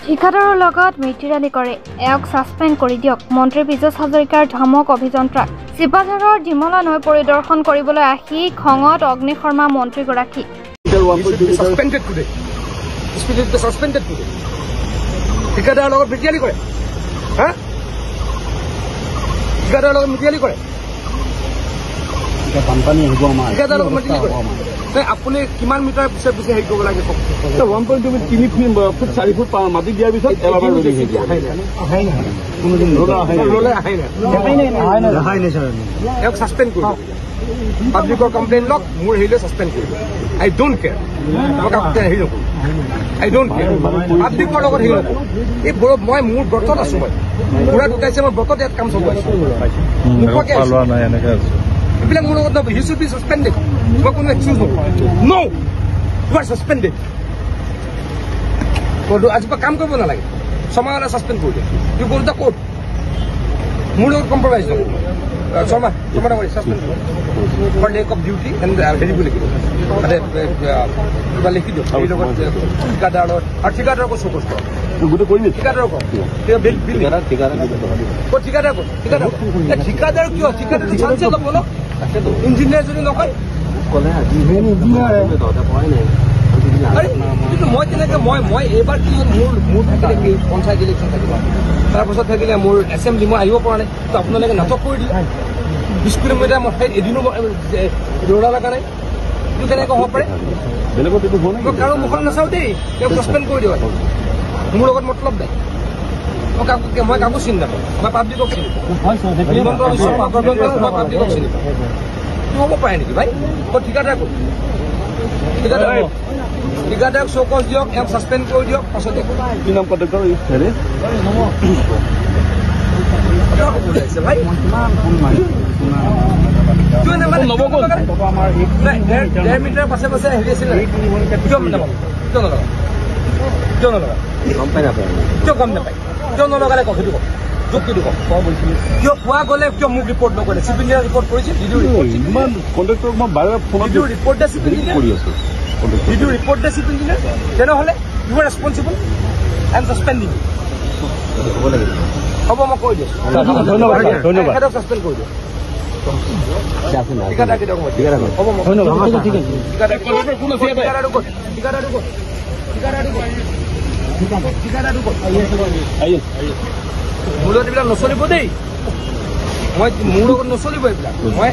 ঠিকাদাৰৰ লগত মিতিৰালি কৰে এওক সাসপেন্ড কৰি দিয়ক মন্ত্ৰী বিজয় হাজৰিকাৰ ধমক অভিযন্ত্ৰাক চিপাঝাৰৰ ডিমলা নৈ পৰিদৰ্শন কৰিবলৈ আহি খঙত অগ্নিশৰ্মা মন্ত্ৰীগৰাকী ঠিকাদাৰৰ লগত মিতিৰালি কৰে ঠিকাদাৰৰ লগত মিতিৰালি কৰে বানপানী আহিব আমাৰ ঠিকাদাৰৰ লগত মিতিৰালি কৰে আপুনি কিমান মিটাৰ পিছে পিছে হেৰি কৰিব লাগে 1.3 ফুট 4 ফুট মাটি দিয়াৰ পিছত সাসপেন্ড কৰিব পাব্লিকৰ কমপ্লেইন লওক মোৰ হেৰিলৈ সাসপেন্ড কৰিব আই ডোন্ট কেয়াৰ হেৰি নকৰোঁ আই ডোন্ট কেয়াৰ পাব্লিকৰ লগত হেৰি নকৰোঁ এই মই মোৰ ব্ৰতত আছো মই পুৰা ঢুকাইছে মই ব্ৰতত ইয়াত কাম চলাইছো এইবিলাক মোৰ লগত নকয় হি শুড বি সাসপেণ্ডেড মই কোনো এক্সকিউজ নকৰোঁ নো ইউ আৰ সাসপেণ্ডেড আজিৰ পৰা কাম কৰিব নালাগে ছমাহলৈ সাসপেণ্ড কৰি দিয়ে you go to the court মোৰ লগত কম্প্ৰমাইজ নকৰোঁ ছমাহ suspend for lack of duty and হেৰি বুলি লিখিব মানে কিবা লিখি দিয়ক হেৰিৰ লগত ঠিকাদাৰৰ লগত আৰু ঠিকাদাৰক চকুজ কৰক ঠিকাদাৰক ঠিকাদাৰ কিয় ঠিকাদাৰ চান্সে ল'ব ন ইঞ্জিনিয়াৰ যদি নকয় কিন্তু মই তেনেকৈ মই এইবাৰ কি মোৰ থাকিলে কি পঞ্চায়ত ইলেকশ্যন থাকিব তাৰপাছত থাকিলে মোৰ এছেম্বলি মই আহিব পৰা নাই তো আপোনালোকে নাটক কৰি দিয়ে 20 কিলোমিটাৰ মই ঠাইত এদিনো দৌৰা লগা নাই এইটো কেনেকৈ হ'ব পাৰে কাৰো মুখত নাচাওঁ দেই তেওঁক ছাছপেণ্ড কৰি দিওঁ মোৰ লগত মতলব নাই মই কাকো চিনি নাপাওঁ মই পাব্লিকক চিনি পাওঁ মই পাব্লিকক চিনি পাওঁ এইটো হ'ব পাৰে নেকি ভাই মই ঠিকাদাৰ কৰোঁ ঠিকাদাৰক চৌকজ দিয়ক এওক ছাছপেণ্ড কৰি দিয়ক পাছতে কি নাম কণ্টেক্টৰ ভাই ডেৰ মিটাৰ পাছে পাছে হেৰি আছিলে কিয় নলগা কিয় গম নাপায় কিয় নলগালে কওক সেইটো কওক যুক্তিটো কওক কিয় পোৱা গ'লে কিয় মোক ৰিপৰ্ট নকৰে চিফ ইঞ্জিনিয়াৰ ৰিপৰ্ট কৰিছে report the chief engineer Did you report the chief engineer? তেনেহ'লে you are responsible and suspending. হ'ব মই কৈ দিছোঁ ধন্যবাদ ছাছপেণ্ড কৰি দিওঁ ঠিকাদাৰ কেতিয়া হ'ব মোৰ লগত এইবিলাক নচলিব দেই মোৰ লগত নচলিব এইবিলাক মই